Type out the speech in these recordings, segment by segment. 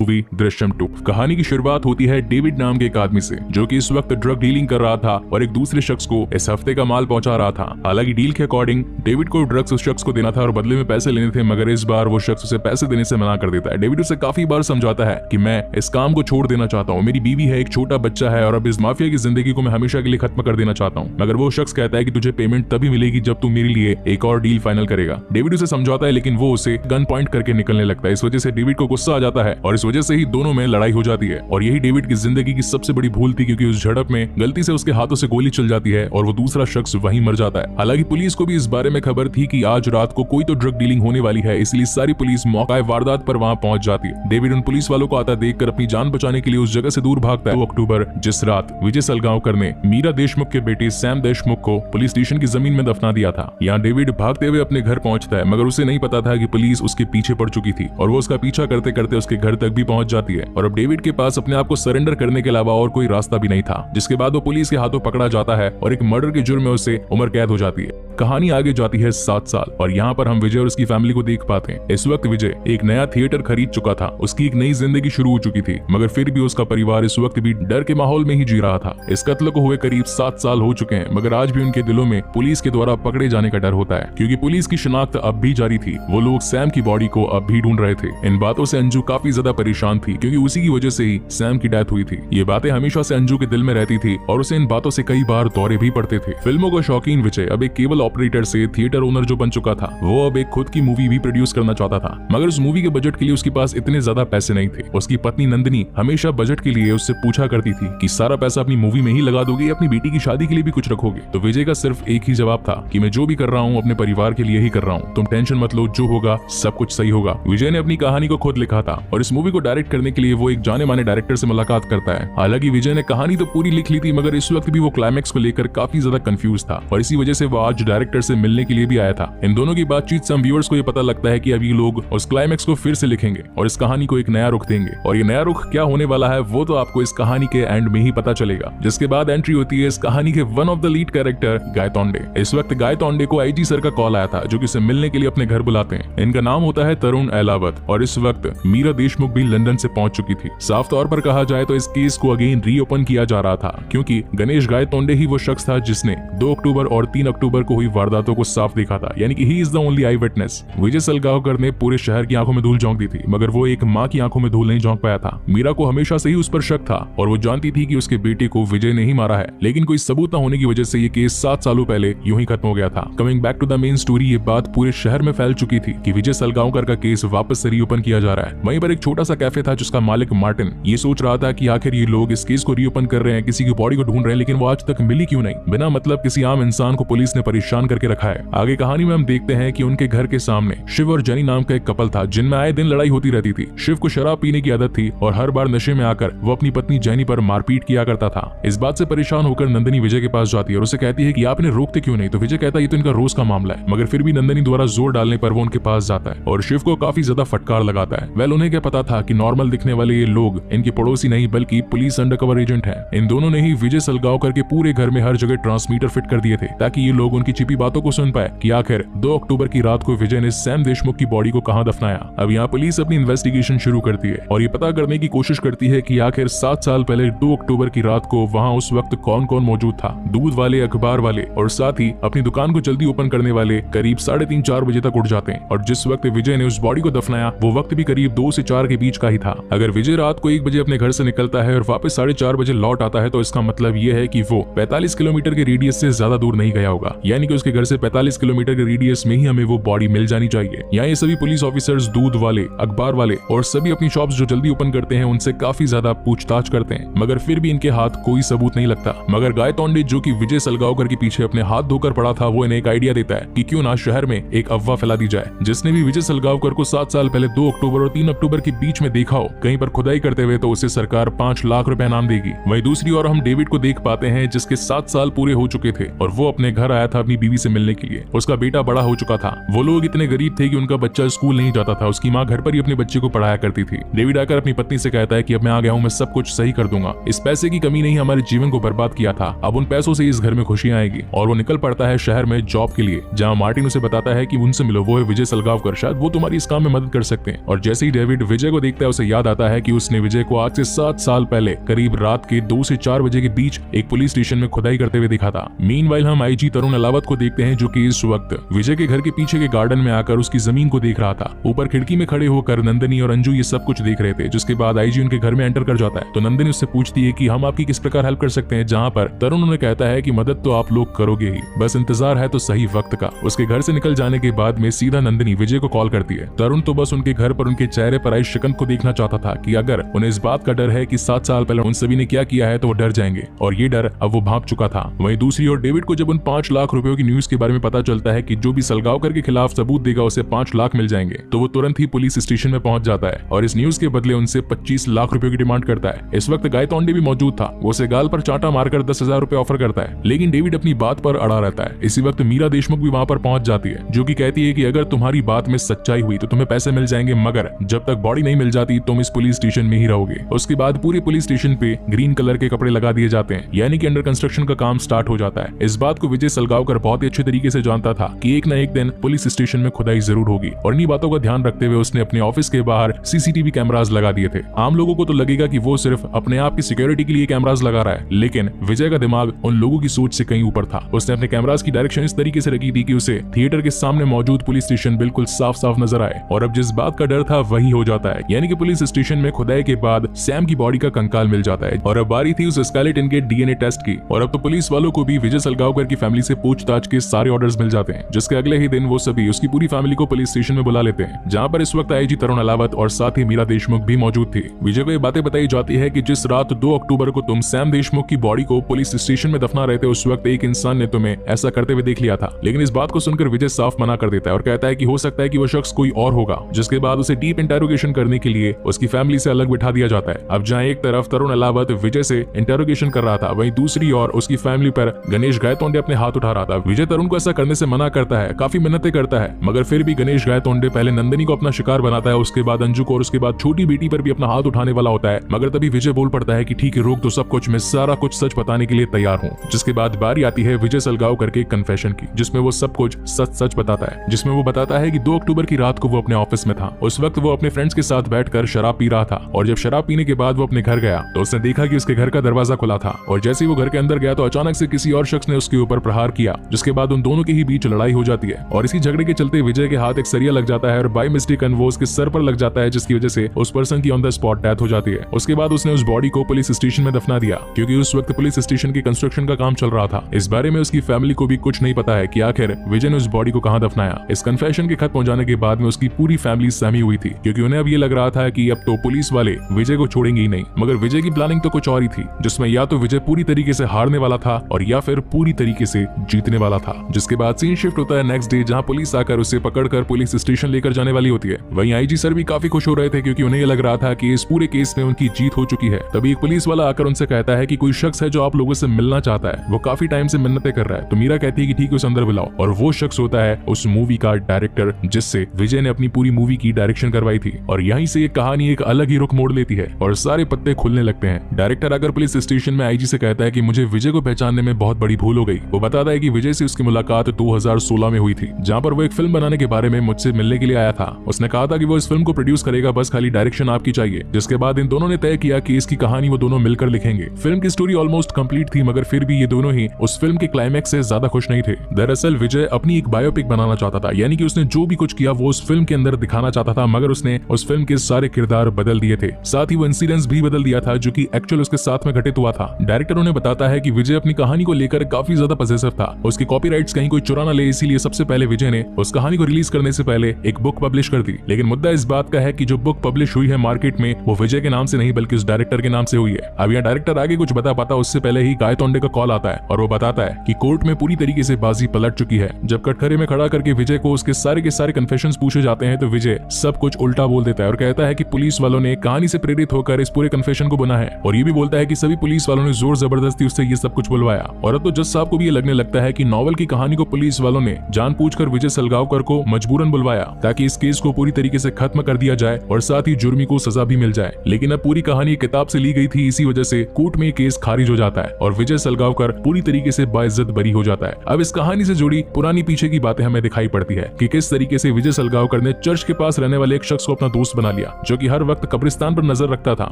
Movie Drishyam 2। कहानी की शुरुआत होती है डेविड नाम के एक आदमी से, जो कि इस वक्त ड्रग डीलिंग कर रहा था और एक दूसरे शख्स को इस हफ्ते का माल पहुंचा रहा था। हालांकि डील के अकॉर्डिंग डेविड को ड्रग्स उस शख्स को देना था और बदले में पैसे लेने थे, मगर इस बार वो शख्स उसे पैसे देने से मना कर देता है। डेविड उसे काफी बार समझाता है कि मैं इस काम को छोड़ देना चाहता हूँ, मेरी बीवी है, एक छोटा बच्चा है और अब इस माफिया की जिंदगी को मैं हमेशा के लिए खत्म कर देना चाहता हूँ। मगर वो शख्स कहता है कि तुझे पेमेंट तभी मिलेगी जब तू मेरे लिए एक और डील फाइनल करेगा। डेविड उसे समझाता है, लेकिन वो उसे गन पॉइंट करके निकलने लगता है। इस वजह से डेविड को गुस्सा आ जाता है और इस वजह से ही दोनों में लड़ाई हो जाती है। और यही डेविड की जिंदगी की सबसे बड़ी भूल थी, क्योंकि उस झड़प में गलती से उसके हाथों से गोली चल जाती है और वो दूसरा शख्स वहीं मर जाता है। हालांकि पुलिस को भी इस बारे में खबर थी कि आज रात को कोई तो ड्रग डीलिंग होने वाली है, इसलिए सारी पुलिस मौका वारदात पर वहां पहुंच जाती है। डेविड उन पुलिस वालों को आता देखकर अपनी जान बचाने के लिए उस जगह से दूर भागता है। 2 अक्टूबर जिस रात विजय सलगांवकर ने मीरा देशमुख के बेटे सैम देशमुख को पुलिस स्टेशन की जमीन में दफना दिया था। यहाँ डेविड भागते हुए अपने घर पहुंचता है, मगर उसे नहीं पता था कि पुलिस उसके पीछे पड़ चुकी थी और वो उसका पीछा करते करते उसके घर तक भी पहुंच जाती है। और अब डेविड के पास अपने आप को सरेंडर करने के अलावा और कोई रास्ता भी नहीं था, जिसके बाद वो पुलिस के हाथों पकड़ा जाता है और एक मर्डर के जुर्म में उसे उम्र कैद हो जाती है। कहानी आगे जाती है 7 साल और यहाँ पर हम विजय और उसकी फैमिली को देख पाते हैं। इस वक्त विजय एक नया थिएटर खरीद चुका था, उसकी एक नई जिंदगी शुरू हो चुकी थी, मगर फिर भी उसका परिवार इस वक्त भी डर के माहौल में ही जी रहा था। इस कत्ल को हुए करीब 7 साल हो चुके हैं, मगर आज भी उनके दिलों में पुलिस के द्वारा पकड़े जाने का डर होता है, क्योंकि पुलिस की शिनाख्त अब भी जारी थी। वो लोग सैम की बॉडी को अब भी ढूंढ रहे थे। इन बातों से अंजू काफी ज्यादा परेशान थी, क्योंकि उसी की वजह से ही सैम की डेथ हुई थी। ये बातें हमेशा से अंजू के दिल में रहती थी और उसे इन बातों से कई बार दौरे भी पड़ते थे। फिल्मों का शौकीन विजय अब एक केबल ऑपरेटर से थिएटर ओनर जो बन चुका था, वो अब एक खुद की मूवी भी प्रोड्यूस करना चाहता था, मगर उस मूवी के बजट के लिए उसके पास इतने ज्यादा पैसे नहीं थे। उसकी पत्नी नंदिनी हमेशा बजट के लिए उससे पूछा करती थी कि सारा पैसा अपनी मूवी में ही लगा दोगे या अपनी बेटी की शादी के लिए भी कुछ रखोगे। तो विजय का सिर्फ एक ही जवाब था कि मैं जो भी कर रहा हूँ अपने परिवार के लिए ही कर रहा हूँ, तुम टेंशन मत लो, जो होगा सब कुछ सही होगा। विजय ने अपनी कहानी को खुद लिखा था और इस मूवी को डायरेक्ट करने के लिए वो एक जाने माने डायरेक्टर से मुलाकात करता है। हालांकि विजय ने कहानी तो पूरी लिख ली थी, मगर इस वक्त भी वो क्लाइमैक्स को लेकर काफी ज्यादा कंफ्यूज था और इसी वजह से वो आज डायरेक्टर से मिलने के लिए भी आया था। इन दोनों की बातचीत से हम व्यूअर्स को ये पता लगता है कि अब ये लोग उस क्लाइमैक्स को फिर से लिखेंगे और इस कहानी को एक नया रुख देंगे, और ये नया रुख क्या होने वाला है वो तो आपको इस कहानी के एंड में ही पता चलेगा। जिसके बाद एंट्री होती है इस कहानी के one of the lead character Gaitonde. इस वक्त गाय तोंडे को आईजी सर का कॉल आया था, जो कि उसे मिलने के लिए अपने घर बुलाते हैं। इनका नाम होता है तरुण एलावत और इस वक्त मीरा देशमुख भी लंदन से पहुंच चुकी थी। साफ तौर पर कहा जाए तो इस केस को अगेन रीओपन किया जा रहा था, क्योंकि गणेश गाय तोंडे ही वो शख्स था जिसने 2 अक्टूबर और 3 अक्टूबर को हुई वारदातों को साफ देखा था, यानी कि he is the only eyewitness. Vijay Salgaonkar ने पूरे शहर की आंखों में धूल झोंक दी थी, मगर वो एक माँ की आंखों में धूल नहीं झोंक पाया था। मीरा को हमेशा से ही उस पर शक था और वो जानती थी कि उसके बेटे को विजय ने ही मारा है, लेकिन कोई सबूत न होने की वजह से ये केस 7 सालों पहले यूं ही खत्म हो गया था। Coming back to the main story, ये बात पूरे शहर में फैल चुकी थी कि विजय सलगांवकर का केस वापस से रीओपन किया जा रहा है। वहीं पर एक छोटा सा कैफे था जिसका मालिक मार्टिन ये सोच रहा था कि आखिर ये लोग इस केस को रीओपन कर रहे हैं, किसी की बॉडी को ढूंढ रहे हैं, लेकिन वो आज तक मिली क्यों नहीं। बिना मतलब किसी आम इंसान को पुलिस ने परेशान करके रखा है। आगे कहानी में हम देखते हैं कि उनके घर के सामने शिव और जेनी नाम का एक कपल था, जिनमें आए दिन लड़ाई होती रहती थी। शिव को शराब पीने की आदत थी और हर बार नशे में आकर वो अपनी पत्नी जेनी पर मारपीट किया करता था। इस बात से परेशान होकर नंदिनी विजय के पास जाती है और उसे कहती है कि आपने रोकते क्यों नहीं। तो विजय कहता है ये तो इनका रोज का मामला है, मगर फिर भी नंदिनी द्वारा जोर डालने पर वो उनके पास जाता है और शिव को काफी ज्यादा फटकार लगाता है। वेल, उन्हें क्या पता था कि नॉर्मल दिखने वाले ये लोग इनके पड़ोसी नहीं बल्कि पुलिस अंडरकवर एजेंट हैं। इन दोनों ने ही विजय सलगांवकर के पूरे घर में हर जगह ट्रांसमीटर फिट कर दिए थे, ताकि ये लोग उनकी छिपी बातों को सुन पाए कि आखिर 2 अक्टूबर की रात को विजय ने सैम देशमुख की बॉडी को कहां दफनाया। अब यहाँ पुलिस अपनी इन्वेस्टिगेशन शुरू करती है और ये पता करने की कोशिश करती है कि आखिर 7 साल पहले 2 अक्टूबर की रात को वहाँ उस वक्त कौन कौन मौजूद था। दूध वाले, अखबार वाले और साथ ही अपनी दुकान को जल्दी ओपन करने वाले करीब 3:30-4 बजे तक उठ जाते हैं, और जिस वक्त विजय ने उस बॉडी को दफनाया वो वक्त भी करीब 2 से 4 के बीच का ही था। अगर विजय रात को 1 बजे अपने घर से निकलता है और वापस 4:30 बजे लौट आता है, तो इसका मतलब ये है कि वो 45 किलोमीटर के रेडियस से ज्यादा दूर नहीं गया होगा, यानी कि उसके घर से 45 किलोमीटर के रेडियस में ही हमें वो बॉडी मिल जानी चाहिए। यहाँ ये सभी पुलिस ऑफिसर्स, दूध वाले, अखबार वाले और सभी अपनी शॉप्स जो जल्दी ओपन करते हैं उनसे काफी ज्यादा पूछताछ करते हैं, मगर फिर भी इनके हाथ कोई सबूत नहीं लगता। मगर गाय तोंडे, जो कि विजय सलगांवकर के पीछे अपने हाथ धोकर पड़ा था, वो इन्हें एक आइडिया देता है कि क्यों ना शहर में एक अफवाह फैला दी जाए। जिसने भी विजय सलगांवकर को 7 साल पहले 2 अक्टूबर और 3 अक्टूबर के बीच में देखा हो कहीं पर खुदाई करते हुए, तो उसे सरकार 5 लाख रुपए इनाम देगी। वहीं दूसरी ओर हम डेविड को देख पाते हैं जिसके 7 साल पूरे हो चुके थे और वो अपने घर आया था अपनी बीवी से मिलने के लिए। उसका बेटा बड़ा हो चुका था। वो लोग इतने गरीब थे कि उनका बच्चा स्कूल नहीं जाता था, उसकी माँ घर पर ही अपने बच्चे को पढ़ाया करती थी। डेविड आकर अपनी पत्नी से कहता है कि अब मैं आ गया हूँ, मैं सब कुछ सही कर दूंगा। इस पैसे की कमी ने ही हमारे जीवन को बर्बाद किया था, अब उन पैसों से इस घर में खुशियां आएगी। और वो निकल पड़ता है शहर में जॉब के लिए, जहाँ मार्टिन उसे बताता है कि उनसे मिलो, वो है विजय सलगांवकर, शायद वो तुम्हारी इस काम में मदद कर सकते हैं। और जैसे ही डेविड विजय को देखता है उसे याद आता है कि उसने विजय को आज से 7 साल पहले करीब रात के 2 से 4 बजे के बीच एक पुलिस स्टेशन में खुदाई करते हुए देखा था। मीनवाइल हम आईजी तरुण अलावत को देखते हैं जो कि इस वक्त विजय के घर के पीछे के गार्डन में आकर उसकी जमीन को देख रहा था। ऊपर खिड़की में खड़े होकर नंदिनी और अंजू ये सब कुछ देख रहे थे। जिसके बाद आईजी उनके घर में एंटर कर जाता है तो नंदिनी उससे पूछती है कि हम आपकी किस प्रकार हेल्प कर सकते हैं, जहाँ पर तरुण उन्हें कहता है कि मदद तो आप लोग करोगे ही, बस इंतजार है तो सही वक्त का। उसके घर से निकल जाने के बाद में सीधा नंदिनी विजय को कॉल करती है। तरुण तो बस उनके घर पर उनके चेहरे पर आई शिकन को देखना चाहता था कि अगर उन्हें इस बात का डर है कि 7 साल पहले उन सभी ने क्या किया है तो वो डर जाएंगे, और ये डर अब वो भांप चुका था। वहीं दूसरी ओर डेविड को जब उन 5 लाख रुपयों की न्यूज के बारे में पता चलता है कि जो भी सलगावकर के खिलाफ सबूत देगा उसे 5 लाख मिल जाएंगे, तो वो तुरंत ही पुलिस स्टेशन में पहुंच जाता है और इस न्यूज के बदले उनसे 25 लाख रुपयों की डिमांड करता है। इस वक्त गायतोंडे भी मौजूद था। वो उसे गाल पर चांटा मारकर 10,000 रुपए ऑफर करता है, लेकिन डेविड अपनी बात पर अड़ा रहता है। इसी वक्त मीरा देशमुख भी वहां पर पहुंच जाती है जो कि कहती है कि अगर तुम्हारी बात में सच्चाई हुई तो तुम्हें पैसे मिल जाएंगे, मगर जब तक बॉडी नहीं मिल जाती तुम इस पुलिस स्टेशन में ही रहोगे। उसके बाद पूरे पुलिस स्टेशन पे ग्रीन कलर के कपड़े लगा दिए जाते हैं, यानी कि अंडर कंस्ट्रक्शन का काम स्टार्ट हो जाता है। इस बात को विजय सलगावकर बहुत ही अच्छे तरीके से जानता था कि एक न एक दिन पुलिस स्टेशन में खुदाई जरूर होगी, और इन्हीं बातों का ध्यान रखते हुए उसने अपने ऑफिस के बाहर सीसीटीवी कैमरास लगा दिए थे। आम लोगों को तो लगेगा कि वो सिर्फ अपने आप की सिक्योरिटी के लिए कैमरास लगा रहा है, लेकिन विजय का दिमाग उन लोगों की सोच से कहीं ऊपर था। उसने अपने कैमरास की डायरेक्शन इस तरीके से रखी थी कि उसे थिएटर के सामने मौजूद पुलिस स्टेशन बिल्कुल साफ साफ नजर आए, और अब जिस बात का डर था वही हो जाता है, यानी कि पुलिस स्टेशन में खुदाई के बाद सैम की बॉडी का कंकाल मिल जाता है। और अब बारी थी उस स्केलेटन के डीएनए टेस्ट की, और अब तो पुलिस वालों को भी विजय सलगावकर की फैमिली से पूछताछ के सारे ऑर्डर्स मिल जाते हैं, जिसके अगले ही दिन वो सभी उसकी पूरी फैमिली को पुलिस स्टेशन में बुला लेते हैं, जहाँ पर इस वक्त आईजी तरुण अलावत और साथ ही मीरा देशमुख भी मौजूद थी। विजय को ये बातें बताई जाती है कि जिस रात 2 अक्टूबर को तुम सैम देशमुख की बॉडी को पुलिस स्टेशन में दफना रहे थे, उस वक्त एक इंसान ने तुम्हें ऐसा करते हुए देख लिया था। लेकिन इस बात को सुनकर विजय साफ मना कर देता है और कहता है कि हो सकता है कि वो शख्स कोई और होगा, जिसके बाद उसे डीप इंटेरोगेशन करने के लिए उसकी फैमिली से अलग बिठा दिया जाता है। अब जहाँ एक तरफ तरुण अलावत विजय से इंटेरोगेशन कर रहा था, वहीं दूसरी ओर उसकी फैमिली पर गणेश गायतोंडे अपने हाथ उठा रहा था। विजय तरुण को ऐसा करने से मना करता है, काफी मिन्नतें करता है, मगर फिर भी गणेश गायतोंडे पहले नंदिनी को अपना शिकार बनाता है, उसके बाद अंजू को और उसके बाद छोटी बेटी पर भी अपना हाथ उठाने वाला होता है। मगर तभी विजय बोल पड़ता है कि ठीक है, रोक दो सब कुछ, मैं सारा कुछ सच बताने के लिए तैयार हूँ। जिसके बाद बारी आती है विजय सलगावकर के कन्फेशन की, जिसमें वो सब कुछ सच सच बताता है। जिसमें वो बताता है कि 2 अक्टूबर की रात को वो अपने ऑफिस में था। उस वक्त वो अपने फ्रेंड्स के साथ बैठकर शराब पी रहा था, और जब शराब पीने के बाद वो अपने घर गया तो उसने देखा कि उसके घर का दरवाजा खुला था, और जैसे ही वो घर के अंदर गया तो अचानक से किसी और शख्स ने उसके ऊपर प्रहार किया, जिसके बाद उन दोनों के ही बीच लड़ाई हो जाती है। और इसी झगड़े के चलते विजय के हाथ एक सरिया लग जाता है और बाय मिस्टेक वो उसके सर पर लग जाता है, जिसकी वजह से उस पर्सन की ऑन द स्पॉट डेथ हो जाती है। उसके बाद उसने उस बॉडी को पुलिस स्टेशन में दफना दिया, क्योंकि उस वक्त पुलिस स्टेशन की कंस्ट्रक्शन का काम चल रहा था। इस बारे में उसकी फैमिली को भी कुछ नहीं पता है कि आखिर विजय ने उस बॉडी को कहां दफनाया। इस कन्फेशन के खत्म हो जाने के बाद में उसकी पूरी फैमिली सहमी हुई थी, क्योंकि उन्हें अब ये लग रहा था कि अब तो पुलिस वाले विजय को छोड़ेंगे ही नहीं। मगर विजय की प्लानिंग तो कुछ और ही थी, जिसमें या तो विजय पूरी तरीके से हारने वाला था और या फिर पूरी तरीके से जीतने वाला था। जिसके बाद सीन शिफ्ट होता है नेक्स्ट डे, जहां पुलिस आकर उसे पकड़कर पुलिस स्टेशन लेकर जाने वाली होती है। वहीं आईजी सर भी काफी खुश हो रहे थे, क्योंकि उन्हें ये लग रहा था कि इस पूरे केस में उनकी जीत हो चुकी है। तभी एक पुलिस वाला आकर उनसे कहता है कि कोई शख्स है जो आप लोगों से मिलना चाहता है, वो काफी टाइम से मिन्नतें कर रहा है। तो मीरा कहती है कि ठीक है, उसे अंदर बुलाओ, और वो शख्स होता है उस मूवी का डायरेक्टर, जिससे विजय ने अपनी पूरी मूवी की डायरेक्शन करवाई थी। और यहीं से ये कहानी एक अलग ही रुख मोड़ लेती है और सारे पत्ते खुलने लगते हैं। डायरेक्टर आकर पुलिस स्टेशन में आईजी से कहता है कि मुझे विजय को पहचानने में बहुत बड़ी भूल हो गई। वो बताता है कि विजय से उसकी मुलाकात 2016 में हुई थी, जहां पर वो एक फिल्म बनाने के बारे में मुझसे मिलने के लिए आया था। उसने कहा था कि वो इस फिल्म को प्रोड्यूस करेगा, बस खाली डायरेक्शन आपकी चाहिए। जिसके बाद इन दोनों ने तय किया कि इसकी कहानी वो दोनों मिलकर लिखेंगे। फिल्म की स्टोरी ऑलमोस्ट कंप्लीट थी, मगर फिर भी ये दोनों ही उस फिल्म के क्लाइमैक्स से ज्यादा खुश नहीं थे। दरअसल विजय अपनी एक बायोपिक बनाना चाहता था, यानी कि उसने जो भी कुछ किया वो उस फिल्म के अंदर दिखाना चाहता था, मगर उसने उस फिल्म के सारे किरदार बदल दिए थे। साथ ही वो इंसिडेंट्स भी बदल दिया था जो कि एक्चुअल उसके साथ में घटित हुआ था। डायरेक्टर उन्हें बताता है कि विजय अपनी कहानी को लेकर काफी ज्यादा पजेसिव था, उसकी कॉपीराइट्स कहीं कोई चुरा न ले, इसीलिए सबसे पहले विजय ने उस कहानी को रिलीज करने से पहले एक बुक पब्लिश कर दी। लेकिन मुद्दा इस बात का है कि जो बुक पब्लिश हुई है मार्केट में, वो विजय के नाम से नहीं बल्कि उस डायरेक्टर के नाम से हुई है। अब यहाँ डायरेक्टर आगे कुछ बता पाता उससे पहले ही गायतोंडे का कॉल आता है और वो बताता है कि कोर्ट में पूरी तरीके से बाजी पलट चुकी है। जब कटघरे में खड़ा करके विजय को उसके सारे के सारे कन्फेशंस पूछे जाते हैं तो विजय सब कुछ उल्टा बोल देता है और कहता है कि पुलिस वालों ने कहानी से प्रेरित होकर इस पूरे कन्फेशन को बुना है, और ये भी बोलता है कि सभी पुलिस वालों ने जोर जबरदस्ती उससे ये सब कुछ बुलवाया। और अब तो जज साहब को भी ये लगने लगता है कि नॉवल की कहानी को पुलिस वालों ने जानबूझकर विजय सलगावकर को मजबूरन बुलवाया ताकि इस केस को पूरी तरीके से खत्म कर दिया जाए और साथ ही जुर्मी को सजा भी मिल जाए। लेकिन अब पूरी कहानी किताब से ली गई थी, इसी वजह से कोर्ट में केस खारिज हो जाता है और विजय सलगावकर पूरी तरीके से बाइज्जत बरी हो जाता है। अब इस कहानी से जुड़ी पुरानी पीछे की बातें हमें दिखाई पड़ती है कि किस तरीके से विजय सलगावकर ने चर्च के पास रहने वाले एक शख्स को अपना दोस्त बना लिया जो कि हर वक्त कब्रिस्तान पर नजर रखता था।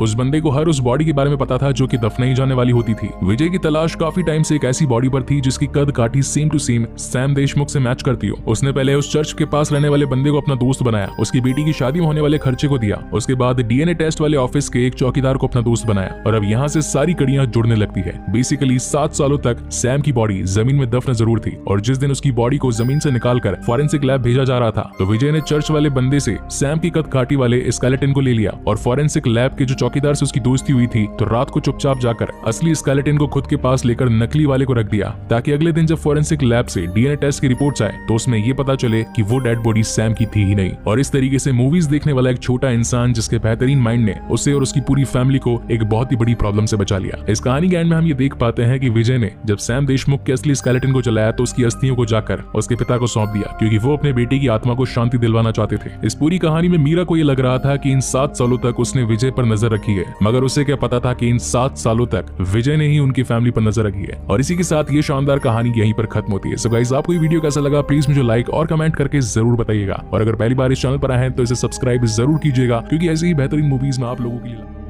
उस बंदे को हर उस बॉडी के बारे में पता था जो कि दफनाई जाने वाली होती थी। विजय की तलाश काफी टाइम से एक ऐसी बॉडी पर थी जिसकी कद काठी same to same Sam Deshmukh से मैच करती हो। उसने पहले उस चर्च के पास रहने वाले बंदे को अपना दोस्त बनाया, उसकी बेटी की शादी में होने वाले खर्चे को दिया, उसके बाद डीएनए टेस्ट वाले ऑफिस के एक चौकीदार को अपना दोस्त बनाया और अब यहाँ से सारी कड़ियां जुड़ने लगती है। बेसिकली 7 सालों तक सैम की बॉडी जमीन में दफन जरूर थी और जिस दिन उसकी बॉडी को जमीन से निकालकर फॉरेंसिक लैब भेजा जा रहा था तो विजय ने चर्च वाले बंदे से सैम की कद काठी वाले स्केलेटन को ले लिया और फॉरेंसिक लैब के जो चौकीदार से उसकी दोस्ती हुई थी तो रात को चुपचाप जाकर असली स्केलेटन को खुद के पास लेकर नकली वाले को रख दिया ताकि अगले दिन जब फॉरेंसिक लैब से डीएनए टेस्ट की रिपोर्ट्स आए तो उसमें ये पता चले कि वो डेड बॉडी सैम की थी ही नहीं। और इस तरीके से मूवीज देखने वाला एक छोटा इंसान जिसके बेहतरीन माइंड ने उसे और उसकी पूरी फैमिली को एक बहुत ही बड़ी प्रॉब्लम से बचा लिया। इस कहानी के एंड में हम ये देख पाते हैं कि विजय ने जब सैम देशमुख के असली स्केलेटन को जलाया तो उसकी अस्थियों को जाकर उसके पिता को सौंप दिया क्योंकि वो अपने बेटे की आत्मा को शांति दिलवाना चाहते थे। इस पूरी कहानी में मीरा को ये लग रहा था कि इन 7 सालों तक उसने विजय पर नजर रखी है, मगर उसे क्या पता था कि इन 7 सालों तक विजय ने ही उनकी फैमिली पर नजर रखी है। और इसी के साथ ये शानदार कहानी यहीं पर खत्म होती है। सो गाइस, आपको ये वीडियो कैसा लगा प्लीज मुझे लाइक और कमेंट करके जरूर बताइएगा और अगर पहली बार इस चैनल पर आए हैं तो इसे सब्सक्राइब जरूर कीजिएगा क्योंकि ऐसी ही बेहतरीन मूवीज में आप लोगों के लिए